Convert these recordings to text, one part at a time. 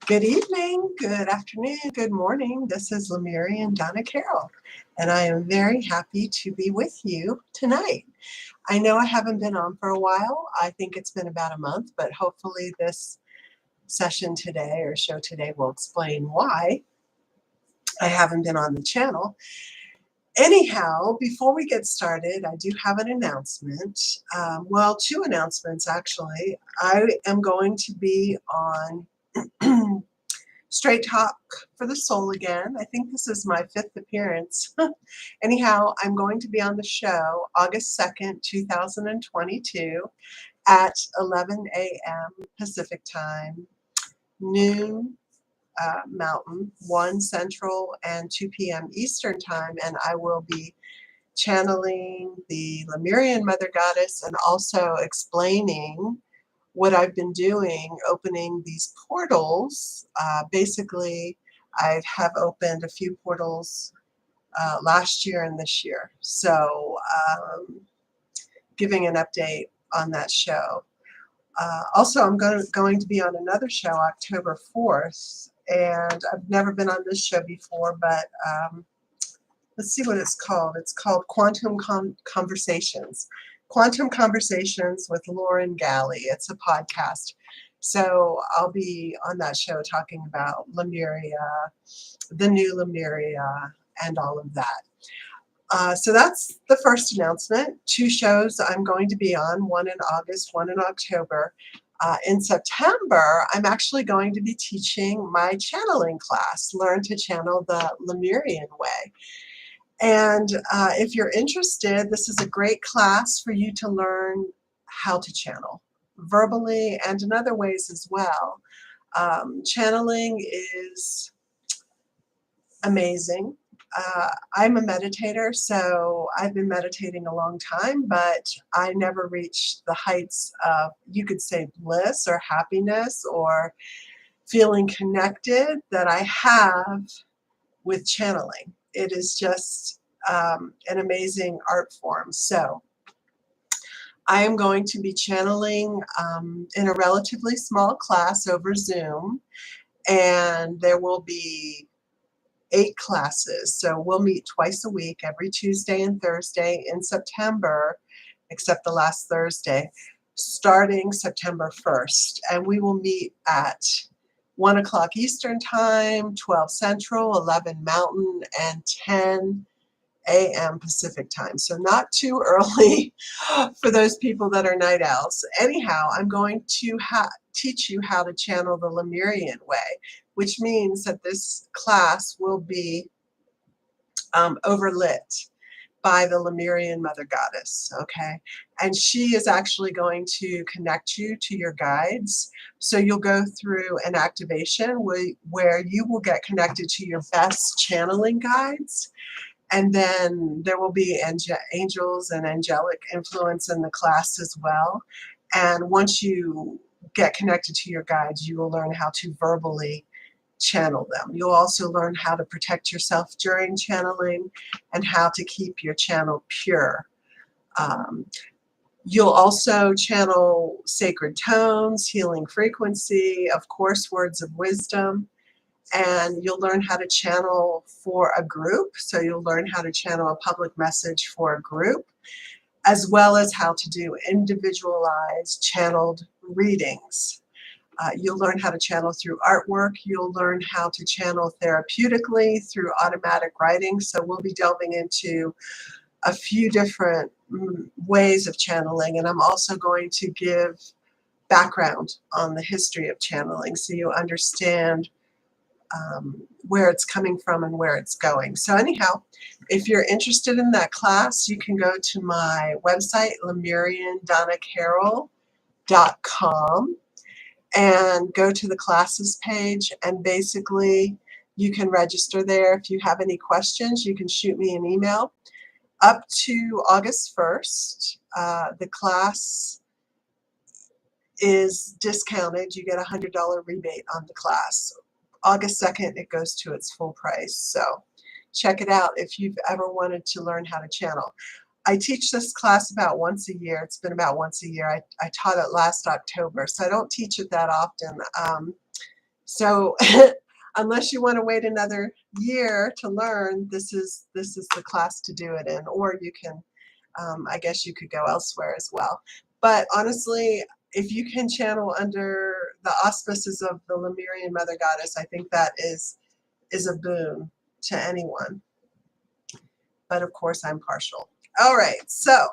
Good evening, good afternoon, good morning. This is Lemurian Donna Carol, and I am very happy to be with you tonight. I know I haven't been on for a while. I think it's been about a month, but hopefully this session today or show today will explain why I haven't been on the channel. Anyhow, before we get started, I do have an announcement. Well, two announcements actually. I am going to be on Straight Talk for the Soul again. I think this is my 5th appearance. Anyhow, I'm going to be on the show August 2nd, 2022 at 11 a.m. Pacific time, noon Mountain, 1 Central, and 2 p.m. Eastern time, and I will be channeling the Lemurian Mother Goddess and also explaining what I've been doing, opening these portals. Basically, I have opened a few portals last year and this year. So giving an update on that show. Also, I'm going to be on another show October 4th, and I've never been on this show before, but let's see what it's called. It's called Quantum Conversations. Quantum Conversations with Lauren Galley. It's a podcast. So I'll be on that show talking about Lemuria, the new Lemuria, and all of that. So that's the first announcement. 2 shows I'm going to be on, one in August, one in October. In September, I'm actually going to be teaching my channeling class, Learn to Channel the Lemurian Way. And if you're interested, this is a great class for you to learn how to channel verbally and in other ways as well. Channeling is amazing. I'm a meditator, so I've been meditating a long time, but I never reached the heights of, you could say, bliss or happiness or feeling connected that I have with channeling. It is just an amazing art form. So I am going to be channeling in a relatively small class over Zoom, and there will be 8 classes. So we'll meet twice a week, every Tuesday and Thursday in September, except the last Thursday, starting September 1st. And we will meet at 1 o'clock Eastern Time, 12 Central, 11 Mountain, and 10 a.m. Pacific Time. So not too early for those people that are night owls. Anyhow, I'm going to teach you how to channel the Lemurian way, which means that this class will be overlit by the Lemurian Mother Goddess, okay? And she is actually going to connect you to your guides. So you'll go through an activation where you will get connected to your best channeling guides. And then there will be angels and angelic influence in the class as well. And once you get connected to your guides, you will learn how to verbally channel them. You'll also learn how to protect yourself during channeling and how to keep your channel pure. You'll also channel sacred tones, healing frequency, of course, words of wisdom, and you'll learn how to channel for a group. So you'll learn how to channel a public message for a group, as well as how to do individualized channeled readings. You'll learn how to channel through artwork. You'll learn how to channel therapeutically through automatic writing. So we'll be delving into a few different ways of channeling. And I'm also going to give background on the history of channeling so you understand where it's coming from and where it's going. So anyhow, if you're interested in that class, you can go to my website, LemurianDonnaCarol.com, and go to the classes page, and basically you can register there. If you have any questions, you can shoot me an email. Up to August 1st, the class is discounted. You get a $100 rebate on the class. August 2nd, it goes to its full price. So check it out if you've ever wanted to learn how to channel. I teach this class about once a year. It's been about once a year. I taught it last October, so I don't teach it that often. So unless you want to wait another year to learn, this is the class to do it in, or you can, I guess you could go elsewhere as well. But honestly, if you can channel under the auspices of the Lemurian Mother Goddess, I think that is a boon to anyone. But of course, I'm partial. All right, so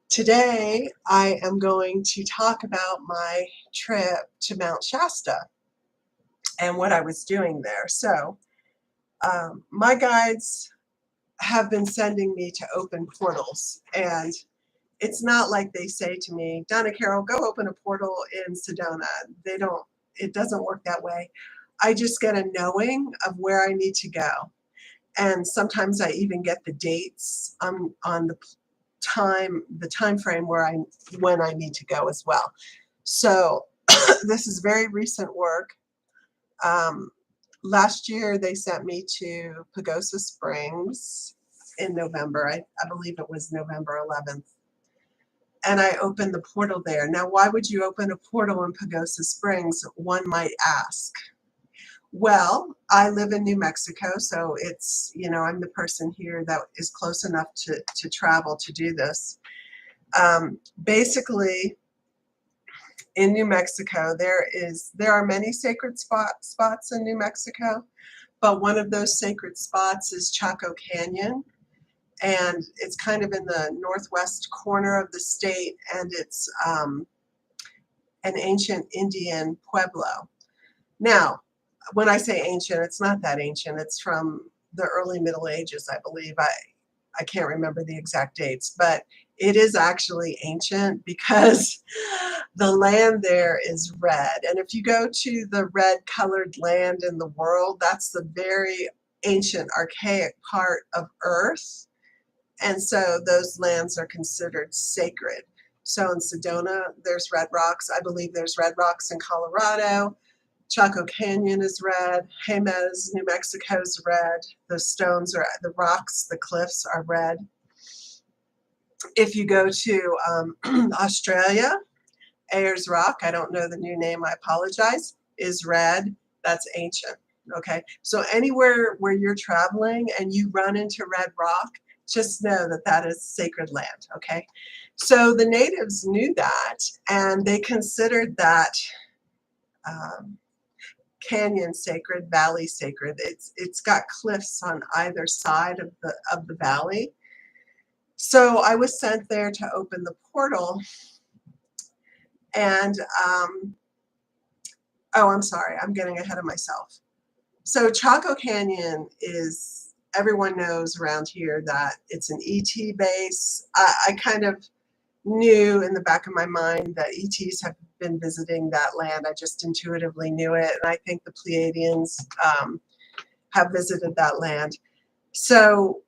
today I am going to talk about my trip to Mount Shasta and what I was doing there. So my guides have been sending me to open portals, and it's not like they say to me, Donna Carol, go open a portal in Sedona. They don't, it doesn't work that way. I just get a knowing of where I need to go. And sometimes I even get the dates on the time frame when I need to go as well. So this is very recent work. Last year they sent me to Pagosa Springs in November. I believe it was November 11th. And I opened the portal there. Now, why would you open a portal in Pagosa Springs, one might ask? Well, I live in New Mexico, so it's, I'm the person here that is close enough to travel to do this. Basically, in New Mexico, there are many sacred spots in New Mexico, but one of those sacred spots is Chaco Canyon, and it's kind of in the northwest corner of the state, and it's an ancient Indian pueblo. Now, when I say ancient, it's not that ancient. It's from the early Middle Ages, I believe. I can't remember the exact dates, but it is actually ancient because the land there is red. And if you go to the red colored land in the world, that's the very ancient, archaic part of Earth. And so those lands are considered sacred. So in Sedona, there's red rocks. I believe there's red rocks in Colorado. Chaco Canyon is red. Jemez, New Mexico is red. The stones are, the rocks, the cliffs are red. If you go to Australia, Ayers Rock, I don't know the new name, I apologize, is red. That's ancient. Okay, so anywhere where you're traveling and you run into red rock, just know that that is sacred land. Okay, so the natives knew that, and they considered that canyon sacred, valley sacred. It's got cliffs on either side of the valley. So I was sent there to open the portal, and oh, I'm sorry, I'm getting ahead of myself. So Chaco Canyon is, everyone knows around here that it's an ET base. I kind of knew in the back of my mind that ETs have been visiting that land. I just intuitively knew it. And I think the Pleiadians have visited that land. So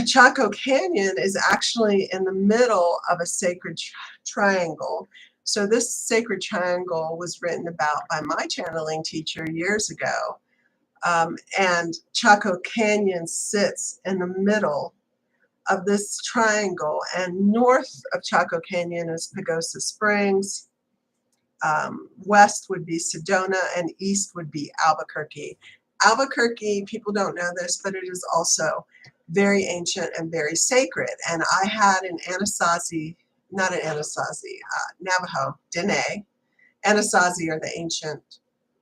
Chaco Canyon is actually in the middle of a sacred triangle. So this sacred triangle was written about by my channeling teacher years ago. And Chaco Canyon sits in the middle of this triangle, and north of Chaco Canyon is Pagosa Springs, west would be Sedona, and east would be Albuquerque. Albuquerque, people don't know this, but it is also very ancient and very sacred. And I had an Navajo, Dene. Anasazi are the ancient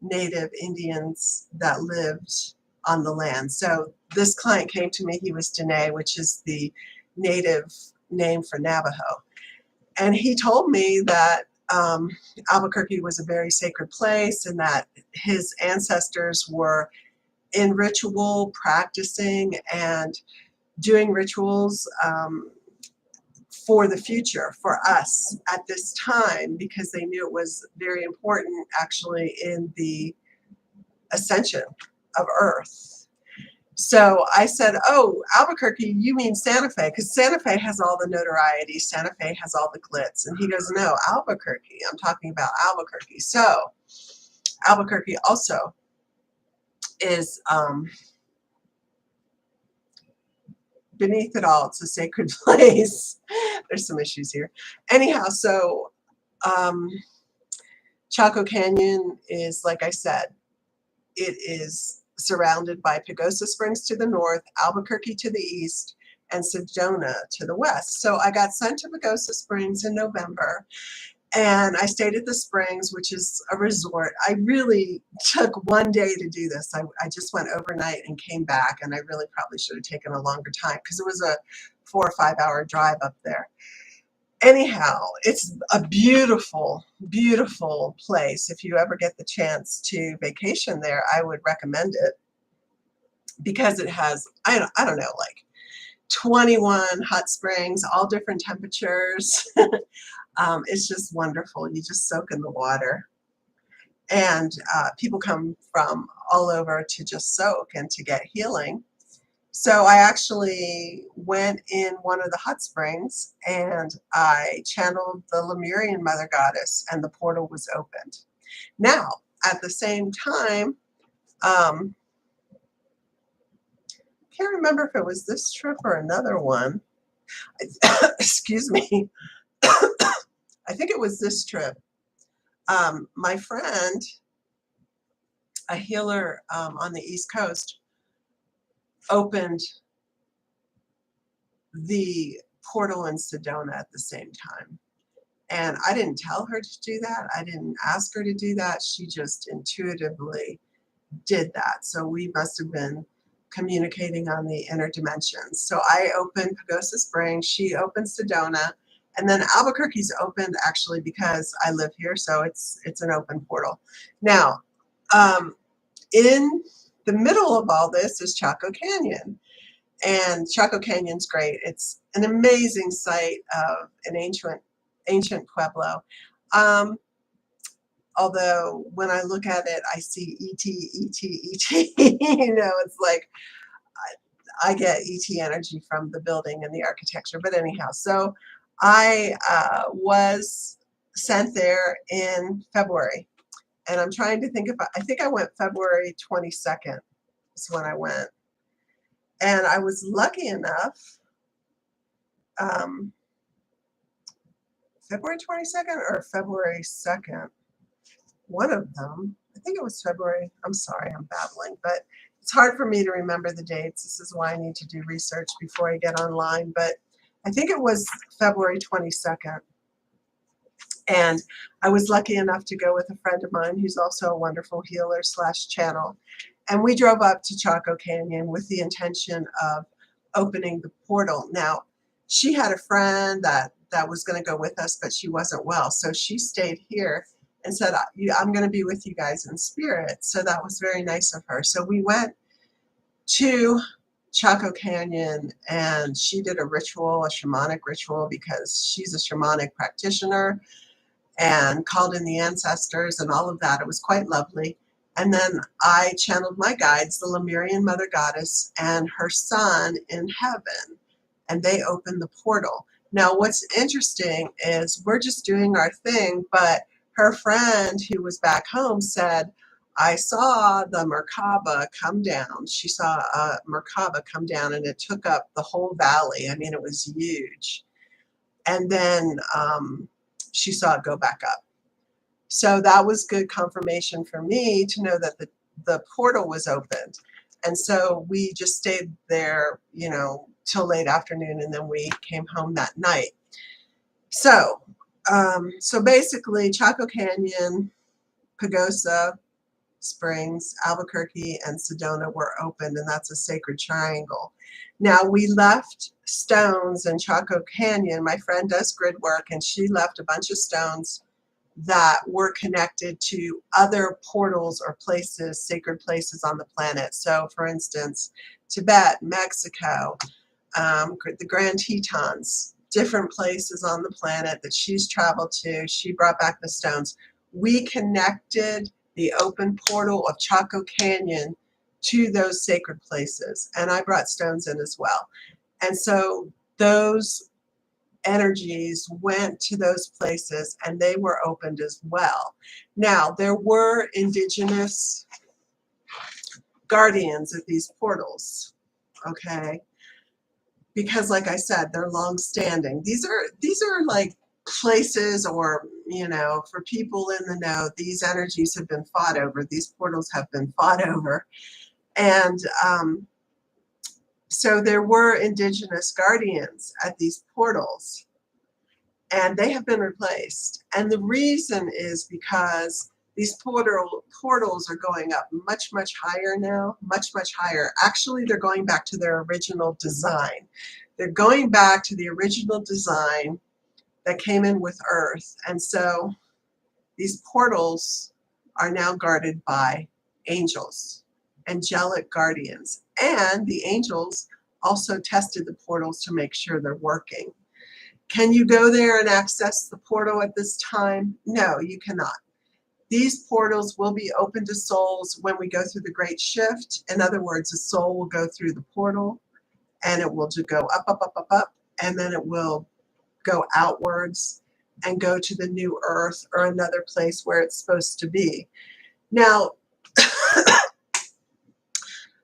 native Indians that lived on the land. So this client came to me, he was Dene, which is the native name for Navajo. And he told me that Albuquerque was a very sacred place, and that his ancestors were in ritual, practicing and doing rituals for the future, for us at this time, because they knew it was very important actually in the ascension of Earth. So I said, oh, Albuquerque, you mean Santa Fe, because Santa Fe has all the notoriety, Santa Fe has all the glitz. And he goes, no, Albuquerque, I'm talking about Albuquerque. So Albuquerque also is beneath it all, it's a sacred place. There's some issues here. Anyhow, so Chaco Canyon is, like I said, it is surrounded by Pagosa Springs to the north, Albuquerque to the east, and Sedona to the west. So I got sent to Pagosa Springs in November, and I stayed at the Springs, which is a resort. I really took one day to do this. I just went overnight and came back, and I really probably should have taken a longer time because it was a 4 or 5 hour drive up there. Anyhow, it's a beautiful, beautiful place. If you ever get the chance to vacation there, I would recommend it because it has, I don't know, like 21 hot springs, all different temperatures. It's just wonderful. You just soak in the water. And people come from all over to just soak and to get healing. So I actually went in one of the hot springs and I channeled the Lemurian Mother Goddess, and the portal was opened. Now, at the same time, can't remember if it was this trip or another one. Excuse me. I think it was this trip. My friend, a healer on the East Coast, opened the portal in Sedona at the same time. And I didn't tell her to do that. I didn't ask her to do that. She just intuitively did that. So we must have been communicating on the inner dimensions. So I opened Pagosa Springs, she opened Sedona, and then Albuquerque's opened actually because I live here, so it's an open portal. Now, in the middle of all this is Chaco Canyon. And Chaco Canyon's great. It's an amazing site of an ancient pueblo. Although when I look at it, I see ET, ET, ET. It's like I get ET energy from the building and the architecture. But anyhow, so I was sent there in February. And I'm trying to think I think I went February 22nd is when I went. And I was lucky enough, February 22nd or February 2nd, one of them. I think it was February. I'm sorry, I'm babbling, but it's hard for me to remember the dates. This is why I need to do research before I get online. But I think it was February 22nd. And I was lucky enough to go with a friend of mine who's also a wonderful healer / channel. And we drove up to Chaco Canyon with the intention of opening the portal. Now, she had a friend that was going to go with us, but she wasn't well. So she stayed here and said, I'm going to be with you guys in spirit. So that was very nice of her. So we went to Chaco Canyon and she did a ritual, a shamanic ritual, because she's a shamanic practitioner, and called in the ancestors and all of that. It was quite lovely. And then I channeled my guides, the Lemurian Mother Goddess and her son in heaven, and they opened the portal. Now, what's interesting is we're just doing our thing, but her friend who was back home said, I saw the Merkaba come down. She saw a Merkaba come down and it took up the whole valley. I mean, it was huge. And then she saw it go back up. So that was good confirmation for me to know that the portal was opened. And so we just stayed there, till late afternoon, and then we came home that night. So, so basically Chaco Canyon, Pagosa Springs, Albuquerque, and Sedona were opened, and that's a sacred triangle. Now, we left stones in Chaco Canyon. My friend does grid work, and she left a bunch of stones that were connected to other portals or places, sacred places on the planet. So, for instance, Tibet, Mexico, the Grand Tetons, different places on the planet that she's traveled to. She brought back the stones. We connected the open portal of Chaco Canyon to those sacred places, and I brought stones in as well. And so those energies went to those places and they were opened as well. Now, there were indigenous guardians at these portals, okay? Because like I said, they're long standing. These are like places, or, for people in the know, these energies have been fought over. These portals have been fought over. And so there were indigenous guardians at these portals, and they have been replaced. And the reason is because these portals are going up much, much higher now, much, much higher. Actually, they're going back to their original design. They're going back to the original design that came in with Earth. And so these portals are now guarded by angels, angelic guardians. And the angels also tested the portals to make sure they're working. Can you go there and access the portal at this time? No, you cannot. These portals will be open to souls when we go through the great shift. In other words, a soul will go through the portal and it will just go up, up, up, up, up, and then it will go outwards and go to the new earth or another place where it's supposed to be. Now,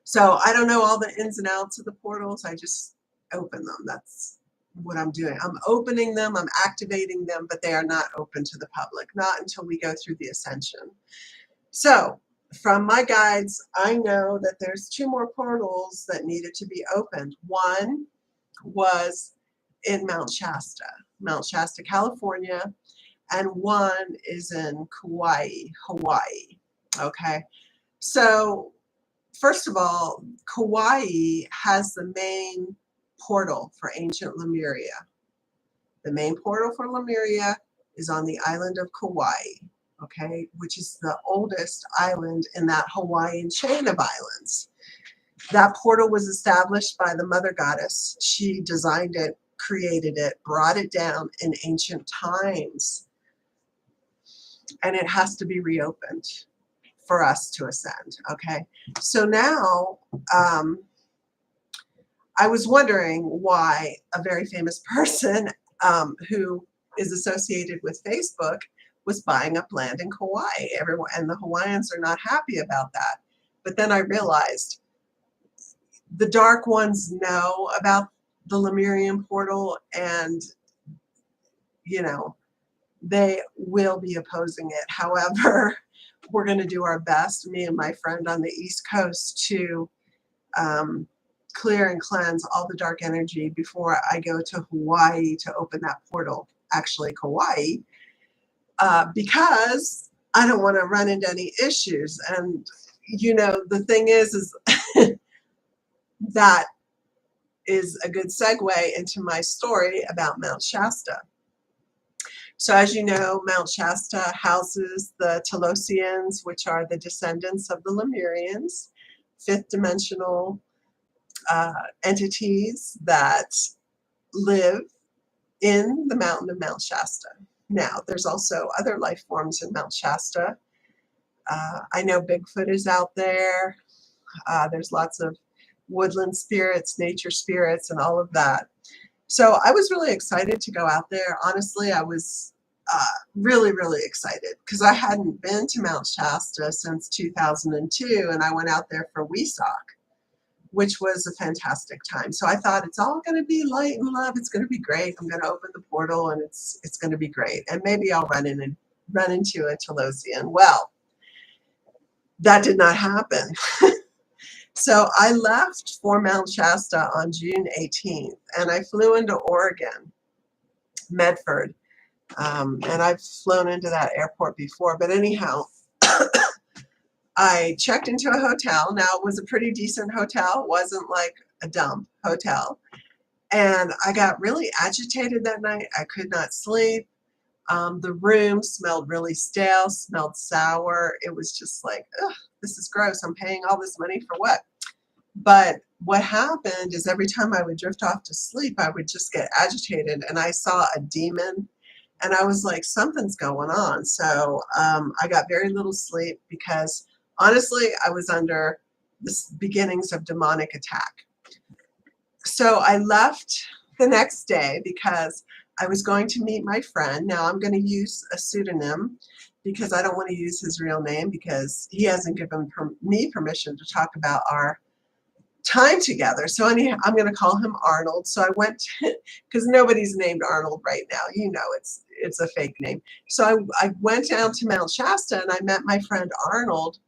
so I don't know all the ins and outs of the portals. I just open them. That's what I'm doing. I'm opening them, I'm activating them, but they are not open to the public, not until we go through the ascension. So from my guides, I know that there's 2 more portals that needed to be opened. One was in Mount Shasta, California, and one is in Kauai, Hawaii. Okay, so first of all, Kauai has the main portal for ancient Lemuria. The main portal for Lemuria is on the island of Kauai, okay, which is the oldest island in that Hawaiian chain of islands. That portal was established by the Mother Goddess. She designed it, created it, brought it down in ancient times, and it has to be reopened for us to ascend, okay? So now, I was wondering why a very famous person who is associated with Facebook was buying up land in Kauai. Everyone, and the Hawaiians are not happy about that. But then I realized the dark ones know about the Lemurian portal, and they will be opposing it. However, we're going to do our best, me and my friend on the East Coast, to clear and cleanse all the dark energy before I go to Hawaii to open that portal, actually Kauai, because I don't want to run into any issues. And, the thing is that is a good segue into my story about Mount Shasta. So as you know, Mount Shasta houses the Telosians, which are the descendants of the Lemurians, 5th dimensional entities that live in the mountain of Mount Shasta. Now, there's also other life forms in Mount Shasta. I know Bigfoot is out there. There's lots of woodland spirits, nature spirits, and all of that. So I was really excited to go out there. Honestly, I was really, really excited because I hadn't been to Mount Shasta since 2002, and I went out there for Weesock, which was a fantastic time. So I thought it's all going to be light and love. It's going to be great. I'm going to open the portal, and it's going to be great. And maybe I'll run into a Telosian. Well, that did not happen. So I left for Mount Shasta on June 18th, and I flew into Oregon, Medford. And I've flown into that airport before. But anyhow, I checked into a hotel. Now, it was a pretty decent hotel. It wasn't like a dump hotel. And I got really agitated that night. I could not sleep. The room smelled really stale, smelled sour. It was just like, ugh, this is gross. I'm paying all this money for what? But what happened is every time I would drift off to sleep, I would just get agitated, and I saw a demon, and I was like, something's going on. So I got very little sleep because honestly, I was under the beginnings of demonic attack. So I left the next day because I was going to meet my friend. Now I'm going to use a pseudonym because I don't want to use his real name because he hasn't given me permission to talk about our time together. So anyhow, I'm going to call him Arnold. So I went because nobody's named Arnold right now. it's a fake name. So I went down to Mount Shasta and I met my friend Arnold,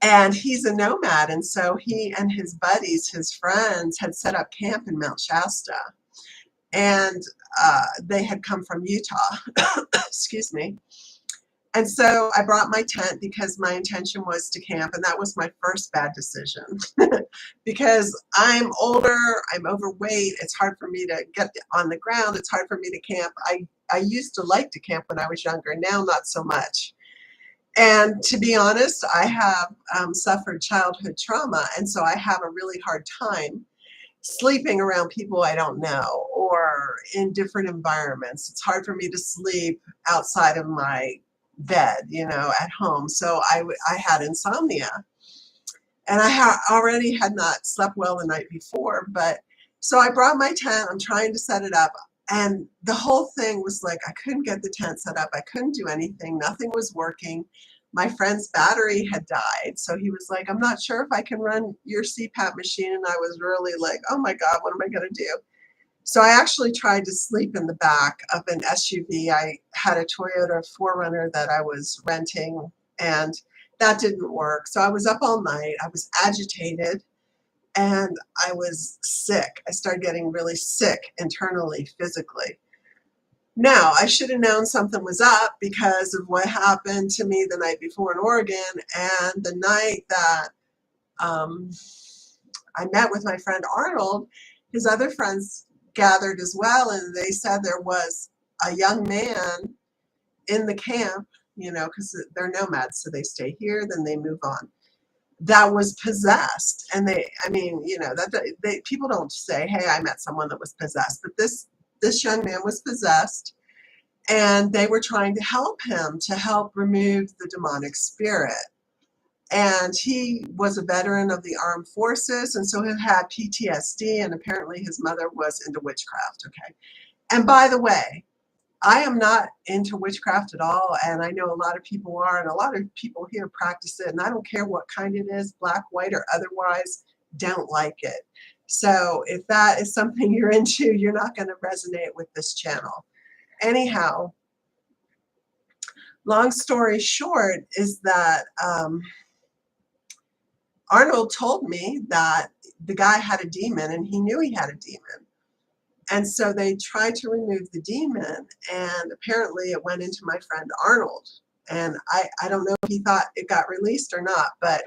and he's a nomad. And so he and his buddies, his friends, had set up camp in Mount Shasta. And they had come from Utah. Excuse me. And so I brought my tent because my intention was to camp, and that was my first bad decision. Because I'm older, I'm overweight, it's hard for me to get on the ground, it's hard for me to camp. I used to like to camp when I was younger, now not so much. And to be honest, I have suffered childhood trauma, and so I have a really hard time sleeping around people I don't know or in different environments. It's hard for me to sleep outside of my bed, at home. So I had insomnia, and I already had not slept well the night before. But so I brought my tent. I'm trying to set it up. And the whole thing was like, I couldn't get the tent set up. I couldn't do anything. Nothing was working. My friend's battery had died. So he was like, I'm not sure if I can run your CPAP machine. And I was really like, oh my God, what am I going to do? So I actually tried to sleep in the back of an SUV. I had a Toyota 4Runner that I was renting, and that didn't work. So I was up all night. I was agitated. And I was sick. I started getting really sick internally, physically. Now, I should have known something was up because of what happened to me the night before in Oregon, and the night that I met with my friend Arnold. His other friends gathered as well, and they said there was a young man in the camp, because they're nomads, so they stay here, then they move on, that was possessed. And people don't say, hey, I met someone that was possessed, but this young man was possessed, and they were trying to help him to help remove the demonic spirit. And he was a veteran of the armed forces, and so he had PTSD, and apparently his mother was into witchcraft. Okay. And by the way, I am not into witchcraft at all, and I know a lot of people are, and a lot of people here practice it, and I don't care what kind it is, black, white, or otherwise, don't like it. So if that is something you're into, you're not going to resonate with this channel. Anyhow, long story short is that Arnold told me that the guy had a demon, and he knew he had a demon. And so they tried to remove the demon, and apparently it went into my friend Arnold. And I don't know if he thought it got released or not, but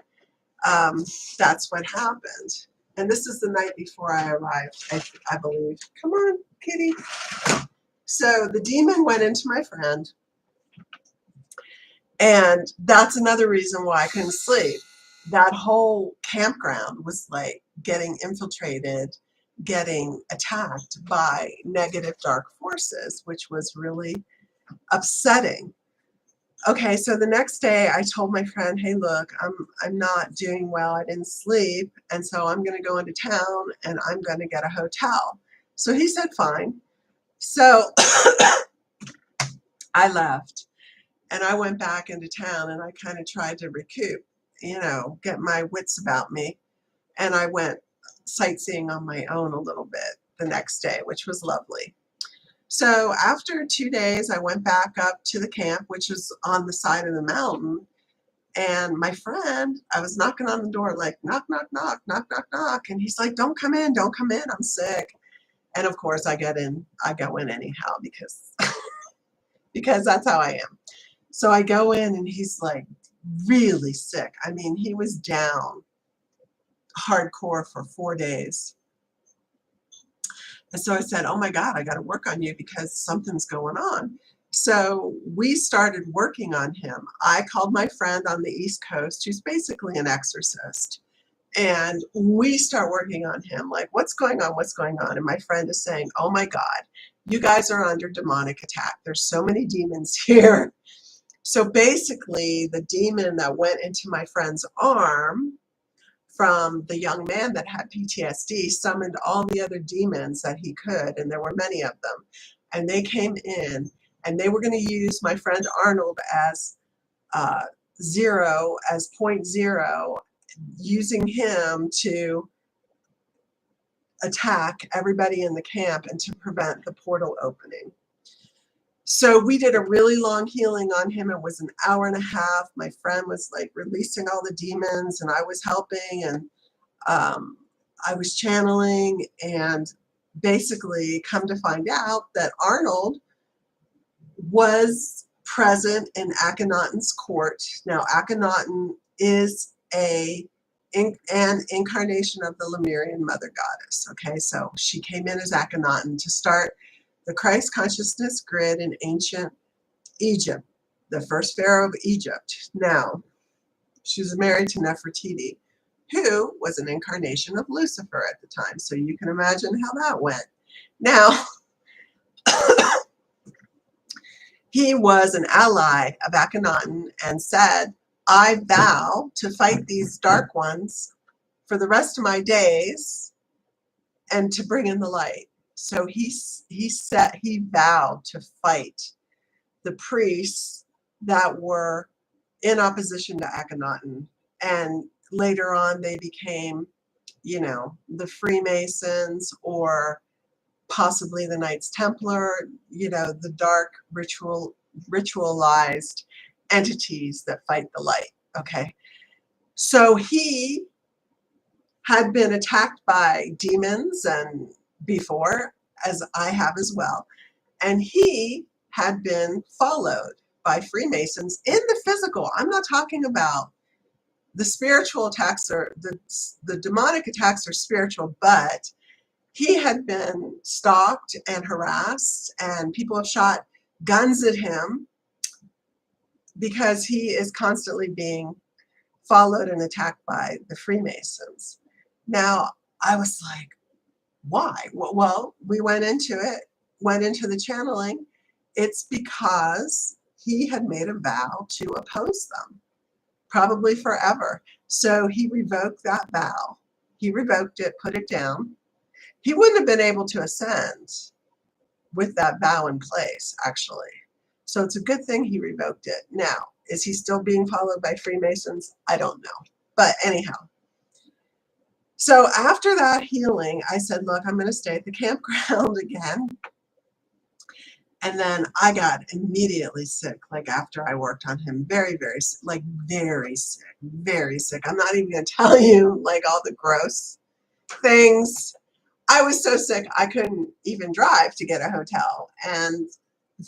that's what happened. And this is the night before I arrived, I believe. Come on, kitty. So the demon went into my friend, and that's another reason why I couldn't sleep. That whole campground was like getting infiltrated, getting attacked by negative dark forces, which was really upsetting. Okay, so the next day I told my friend, hey, look, I'm not doing well. I didn't sleep, and so I'm going to go into town and I'm going to get a hotel. So he said, fine. So I left, and I went back into town, and I kind of tried to recoup, get my wits about me. And I went sightseeing on my own a little bit the next day, which was lovely. So after 2 days, I went back up to the camp, which was on the side of the mountain. And my friend, I was knocking on the door, like, knock, knock, knock, knock, knock, knock. And he's like, don't come in, I'm sick. And of course I go in anyhow because, because that's how I am. So I go in, and he's like really sick. I mean, he was down hardcore for 4 days. And so I said, oh my God, I got to work on you because something's going on. So we started working on him. I called my friend on the East Coast, who's basically an exorcist. And we start working on him, like, what's going on? What's going on? And my friend is saying, oh my God, you guys are under demonic attack. There's so many demons here. So basically, the demon that went into my friend's arm from the young man that had PTSD summoned all the other demons that he could, and there were many of them. And they came in, and they were going to use my friend Arnold as point zero, using him to attack everybody in the camp and to prevent the portal opening. So we did a really long healing on him. It was an hour and a half. My friend was like releasing all the demons, and I was helping, and I was channeling, and basically come to find out that Arnold was present in Akhenaten's court. Now, Akhenaten is an incarnation of the Lemurian Mother Goddess. Okay, so she came in as Akhenaten to start the Christ consciousness grid in ancient Egypt, the first pharaoh of Egypt. Now, she was married to Nefertiti, who was an incarnation of Lucifer at the time. So you can imagine how that went. Now, he was an ally of Akhenaten and said, I vow to fight these dark ones for the rest of my days and to bring in the light. So he vowed to fight the priests that were in opposition to Akhenaten. And later on, they became, the Freemasons, or possibly the Knights Templar, the dark ritualized entities that fight the light. Okay. So he had been attacked by demons and before, as I have as well. And he had been followed by Freemasons in the physical. I'm not talking about the spiritual attacks, or the demonic attacks are spiritual, but he had been stalked and harassed, and people have shot guns at him because he is constantly being followed and attacked by the Freemasons. Now, I was like, why? Well, we went into the channeling. It's because he had made a vow to oppose them, probably forever. So he revoked that vow. He revoked it, put it down. He wouldn't have been able to ascend with that vow in place, actually. So it's a good thing he revoked it. Now, is he still being followed by Freemasons? I don't know. But anyhow. So after that healing, I said, look, I'm going to stay at the campground again. And then I got immediately sick, like after I worked on him, very, very sick, very sick, very sick. I'm not even going to tell you like all the gross things. I was so sick, I couldn't even drive to get a hotel, and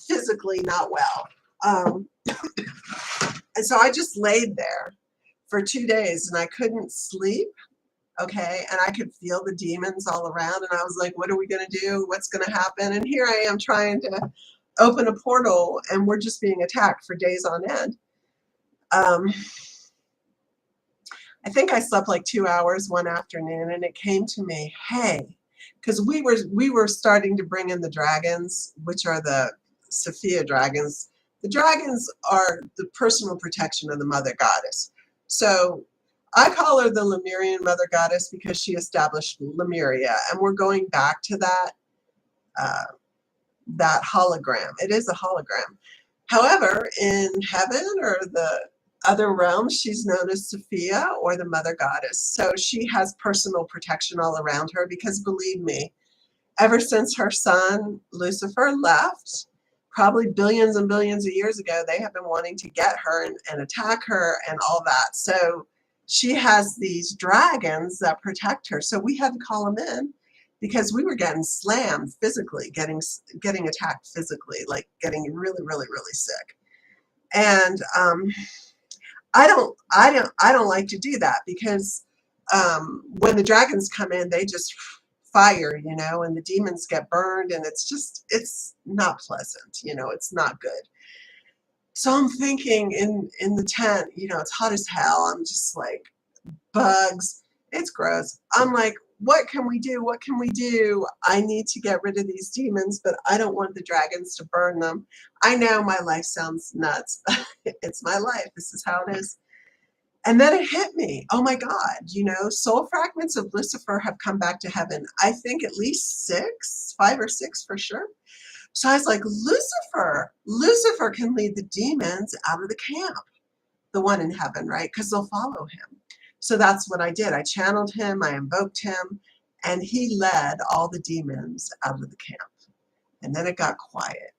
physically not well. And so I just laid there for 2 days, and I couldn't sleep. Okay, and I could feel the demons all around, and I was like, what are we going to do? What's going to happen? And here I am trying to open a portal, and we're just being attacked for days on end. I think I slept like 2 hours one afternoon, and it came to me, hey, because we were starting to bring in the dragons, which are the Sophia dragons. The dragons are the personal protection of the Mother Goddess. So I call her the Lemurian Mother Goddess because she established Lemuria, and we're going back to that hologram. It is a hologram. However, in heaven or the other realms, she's known as Sophia, or the Mother Goddess. So she has personal protection all around her because, believe me, ever since her son Lucifer left, probably billions and billions of years ago, they have been wanting to get her and attack her and all that. So she has these dragons that protect her. So we had to call them in because we were getting slammed physically, getting attacked physically, like getting really, really, really sick. And I don't like to do that because when the dragons come in, they just fire, and the demons get burned, and it's not pleasant, it's not good. So I'm thinking in the tent, it's hot as hell. I'm just like, bugs, it's gross. I'm like, what can we do? What can we do? I need to get rid of these demons, but I don't want the dragons to burn them. I know my life sounds nuts, but it's my life. This is how it is. And then it hit me. Oh my God, soul fragments of Lucifer have come back to heaven. I think at least 5 or 6 for sure. So I was like, Lucifer can lead the demons out of the camp, the one in heaven, right? Because they'll follow him. So that's what I did. I channeled him, I invoked him, and he led all the demons out of the camp. And then it got quiet.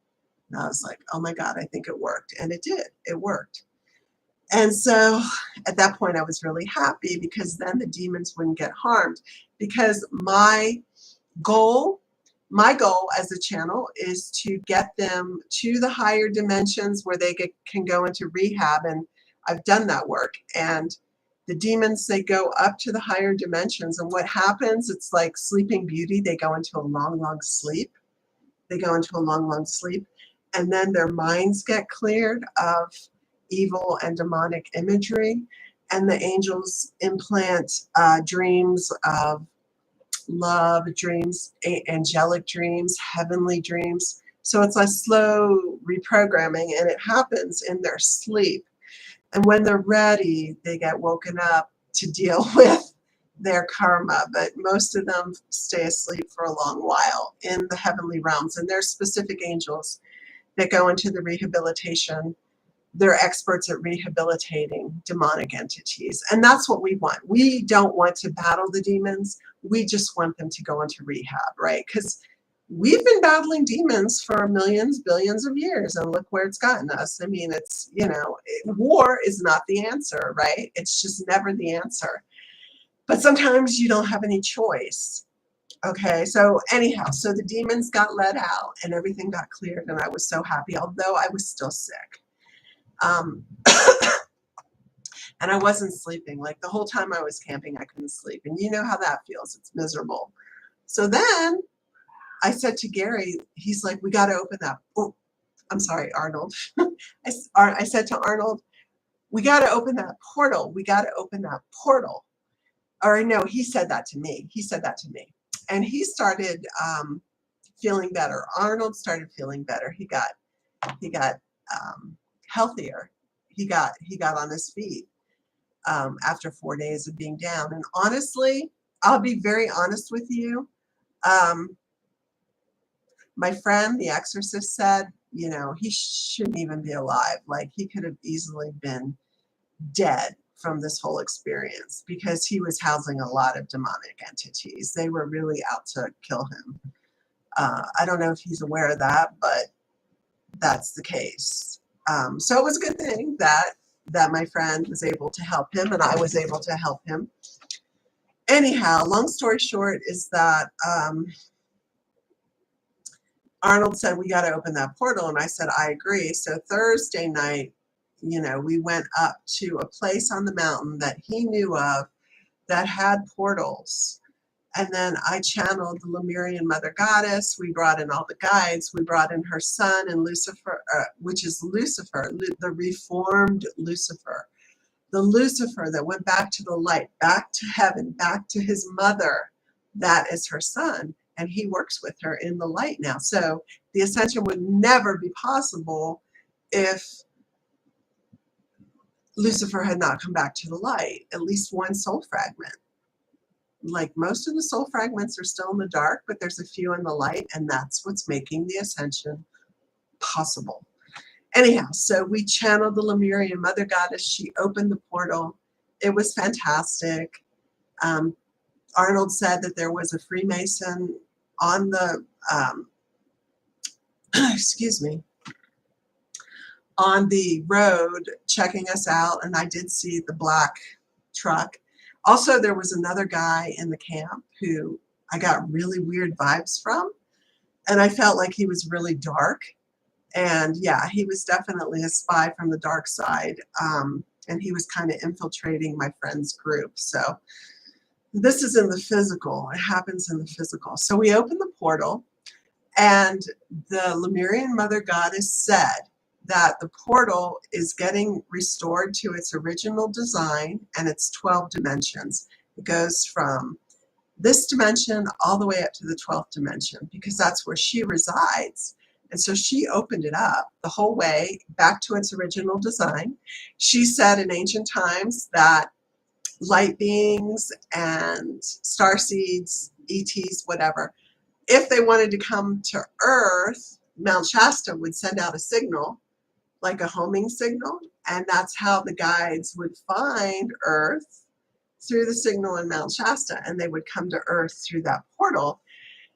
And I was like, oh my God, I think it worked. And it did. It worked. And so at that point, I was really happy because then the demons wouldn't get harmed. Because goal, my goal as a channel is to get them to the higher dimensions where they can go into rehab. And I've done that work. And the demons, they go up to the higher dimensions. And what happens, it's like Sleeping Beauty. They go into a long, long sleep. They go into a long, long sleep. And then their minds get cleared of evil and demonic imagery. And the angels implant dreams of love, dreams, angelic dreams, heavenly dreams. So it's a slow reprogramming, and it happens in their sleep. And when they're ready, they get woken up to deal with their karma. But most of them stay asleep for a long while in the heavenly realms. And there's specific angels that go into the rehabilitation. They're experts at rehabilitating demonic entities. And that's what we want. We don't want to battle the demons. We just want them to go into rehab, right? Because we've been battling demons for millions, billions of years, and look where it's gotten us. I mean, it's, war is not the answer, right? It's just never the answer. But sometimes you don't have any choice. Okay, so anyhow, so the demons got let out and everything got cleared, and I was so happy, although I was still sick. And I wasn't sleeping. Like the whole time I was camping, I couldn't sleep. And you know how that feels. It's miserable. So then I said to Gary, he's like, we got to open that. Oh, I'm sorry, Arnold. I said to Arnold, we got to open that portal. We got to open that portal. Or no, he said that to me. He said that to me. And he started feeling better. Arnold started feeling better. He got healthier. He got on his feet after 4 days of being down. And honestly, I'll be very honest with you. My friend, the exorcist, said, he shouldn't even be alive. Like he could have easily been dead from this whole experience because he was housing a lot of demonic entities. They were really out to kill him. I don't know if he's aware of that, but that's the case. So it was a good thing that my friend was able to help him and I was able to help him. Anyhow, long story short is that Arnold said, we got to open that portal. And I said, I agree. So Thursday night, we went up to a place on the mountain that he knew of that had portals. And then I channeled the Lemurian Mother Goddess. We brought in all the guides. We brought in her son and Lucifer, which is Lucifer, the reformed Lucifer. The Lucifer that went back to the light, back to heaven, back to his mother. That is her son. And he works with her in the light now. So the ascension would never be possible if Lucifer had not come back to the light, at least one soul fragment. Like most of the soul fragments are still in the dark, but there's a few in the light, and that's what's making the ascension possible. Anyhow, so we channeled the Lemurian Mother Goddess. She opened the portal. It was fantastic. Arnold said that there was a Freemason on the, excuse me, on the road checking us out, and I did see the black truck. Also, there was another guy in the camp who I got really weird vibes from, and I felt like he was really dark. And yeah, he was definitely a spy from the dark side, and he was kind of infiltrating my friend's group. So this is in the physical. It happens in the physical. So we opened the portal, and the Lemurian Mother Goddess said that the portal is getting restored to its original design and its 12 dimensions. It goes from this dimension all the way up to the 12th dimension because that's where she resides. And so she opened it up the whole way back to its original design. She said in ancient times that light beings and starseeds, ETs, whatever, if they wanted to come to Earth, Mount Shasta would send out a signal, like a homing signal, and that's how the guides would find Earth, through the signal in Mount Shasta, and they would come to Earth through that portal.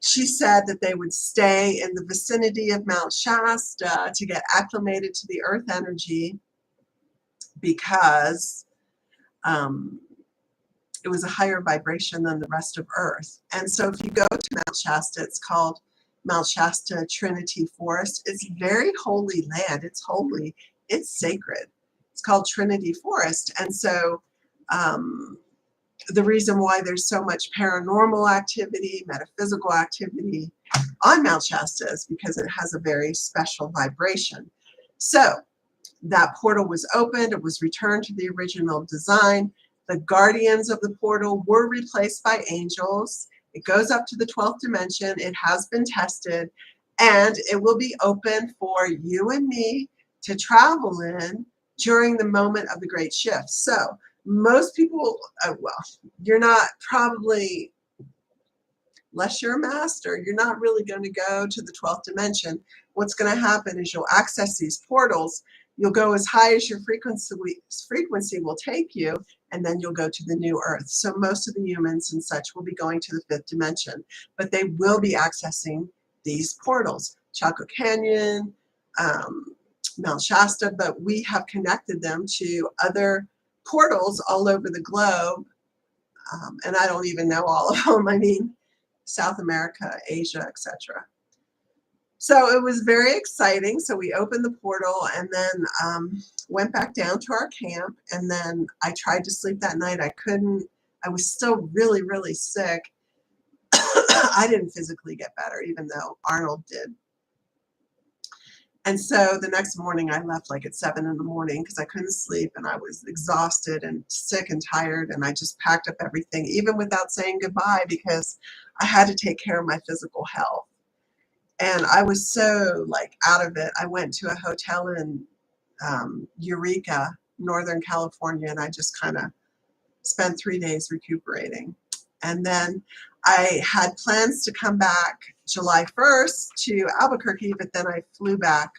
she said that they would stay in the vicinity of Mount Shasta to get acclimated to the earth energy because it was a higher vibration than the rest of Earth. And so if you go to Mount Shasta, it's called Mount Shasta Trinity Forest. It's very holy land. It's holy. It's sacred. It's called Trinity Forest. And so the reason why there's so much paranormal activity, metaphysical activity on Mount Shasta is because it has a very special vibration. So that portal was opened. It was returned to the original design. The guardians of the portal were replaced by angels. It goes up to the 12th dimension. It has been tested, and it will be open for you and me to travel in during the moment of the great shift. So most people, well, you're not probably, unless you're a master, you're not really going to go to the 12th dimension. What's going to happen is you'll access these portals. You'll go as high as your frequency will take you, and then you'll go to the new earth. So most of the humans and such will be going to the 5th dimension, but they will be accessing these portals, Chaco Canyon, Mount Shasta, but we have connected them to other portals all over the globe, and I don't even know all of them. I mean, South America, Asia, etc. So it was very exciting. So we opened the portal and then went back down to our camp. And then I tried to sleep that night. I couldn't. I was still really, really sick. I didn't physically get better, even though Arnold did. And so the next morning I left like at 7 in the morning because I couldn't sleep and I was exhausted and sick and tired. And I just packed up everything, even without saying goodbye, because I had to take care of my physical health. And I was so like out of it. I went to a hotel in Eureka, Northern California, and I just kind of spent 3 days recuperating. And then I had plans to come back July 1st to Albuquerque, but then I flew back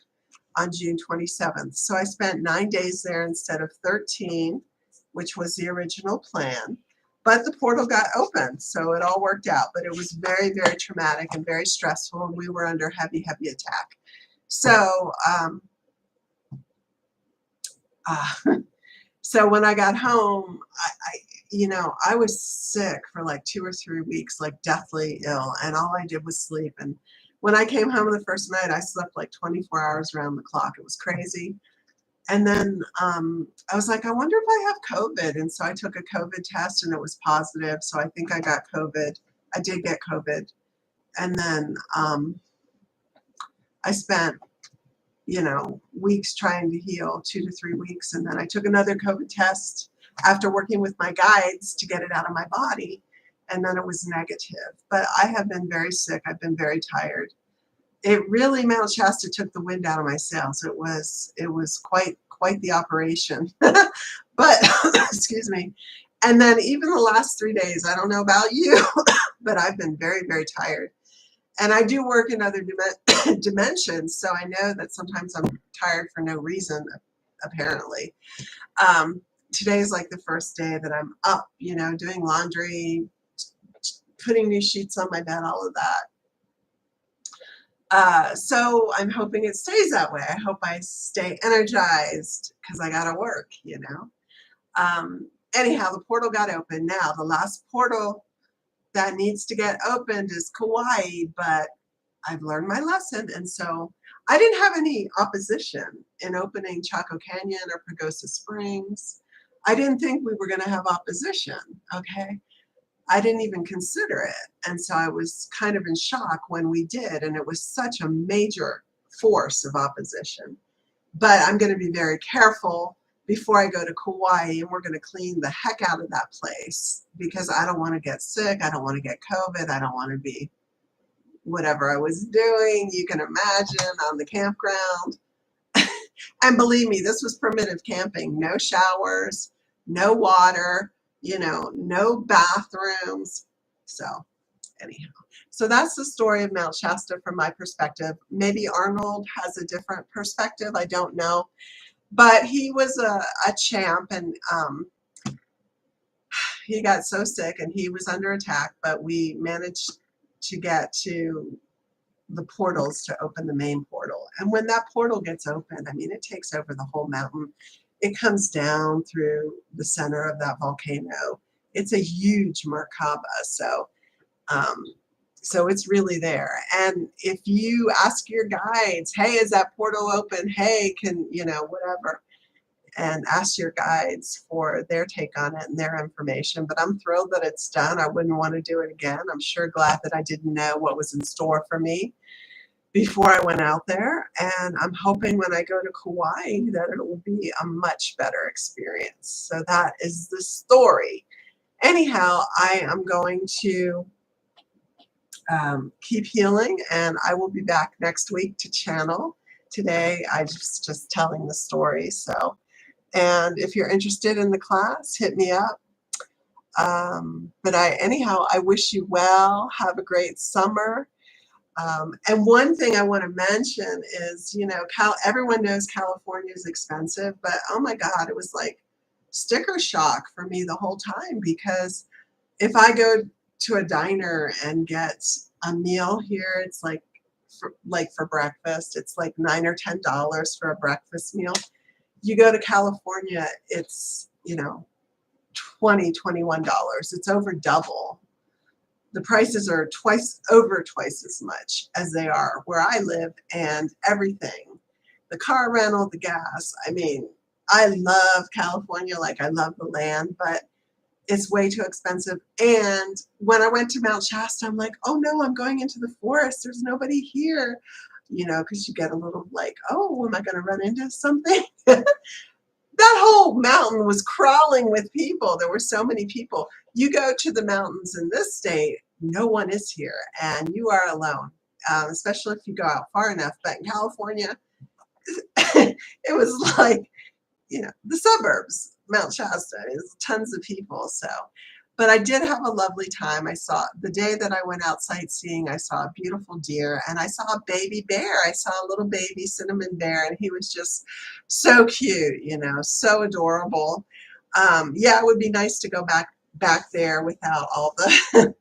on June 27th. So I spent 9 days there instead of 13, which was the original plan. But the portal got open, so it all worked out. But it was very, very traumatic and very stressful, and we were under heavy, heavy attack. So, so when I got home, I was sick for like 2 or 3 weeks, like deathly ill, and all I did was sleep. And when I came home the first night, I slept like 24 hours around the clock. It was crazy. And then I was like, I wonder if I have COVID. And so I took a COVID test and it was positive. So I think I got COVID. I did get COVID. And then I spent, weeks trying to heal, 2 to 3 weeks. And then I took another COVID test after working with my guides to get it out of my body. And then it was negative. But I have been very sick. I've been very tired. It really, Mount Shasta took the wind out of my sails. It was quite the operation. But excuse me. And then even the last 3 days, I don't know about you, but I've been very, very tired. And I do work in other dimensions, so I know that sometimes I'm tired for no reason, apparently. Today's like the first day that I'm up, doing laundry, putting new sheets on my bed, all of that. So I'm hoping it stays that way. I hope I stay energized because I got to work, Anyhow, the portal got open. Now, the last portal that needs to get opened is Kauai, but I've learned my lesson. And so I didn't have any opposition in opening Chaco Canyon or Pagosa Springs. I didn't think we were going to have opposition, okay? I didn't even consider it. And so I was kind of in shock when we did. And it was such a major force of opposition. But I'm going to be very careful before I go to Kauai, and we're going to clean the heck out of that place because I don't want to get sick. I don't want to get COVID. I don't want to be whatever I was doing. You can imagine on the campground. And believe me, this was primitive camping. No showers, no water, no bathrooms. So anyhow, so that's the story of Mount Shasta from my perspective. Maybe Arnold has a different perspective. I don't know. But he was a champ, and he got so sick and he was under attack, but we managed to get to the portals to open the main portal. And when that portal gets open, I mean, it takes over the whole mountain. It comes down through the center of that volcano. It's a huge Merkaba, um, so it's really there. And if you ask your guides, hey, is that portal open? Hey, can, whatever, and ask your guides for their take on it and their information. But I'm thrilled that it's done. I wouldn't want to do it again. I'm sure glad that I didn't know what was in store for me before I went out there. And I'm hoping when I go to Kauai that it will be a much better experience. So that is the story. Anyhow, I am going to keep healing, and I will be back next week to channel. Today, I just telling the story. So, and if you're interested in the class, hit me up. But anyhow, I wish you well. Have a great summer. And one thing I want to mention is, everyone knows California is expensive, but oh my God, it was like sticker shock for me the whole time, because if I go to a diner and get a meal here, it's like for breakfast, it's like $9 or $10 for a breakfast meal. You go to California, it's, $20, $21. It's over double. The prices are over twice as much as they are where I live, and everything. The car rental, the gas. I mean, I love California like I love the land, but it's way too expensive. And when I went to Mount Shasta, I'm like, oh no, I'm going into the forest. There's nobody here, because you get a little like, oh, am I going to run into something? That whole mountain was crawling with people. There were so many people. You go to the mountains in this state, no one is here, and you are alone, especially if you go out far enough. But in California, it was like, the suburbs, Mount Shasta, is tons of people. So, but I did have a lovely time. I saw, the day that I went out sightseeing, I saw a beautiful deer, and I saw a baby bear. I saw a little baby cinnamon bear, and he was just so cute, so adorable. Yeah, it would be nice to go back there without all the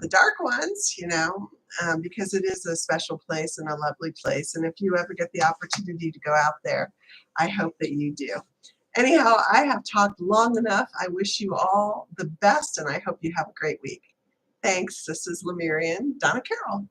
the dark ones, because it is a special place and a lovely place. And if you ever get the opportunity to go out there, I hope that you do. Anyhow, I have talked long enough. I wish you all the best, and I hope you have a great week. Thanks. This is Lemurian Donna Carol.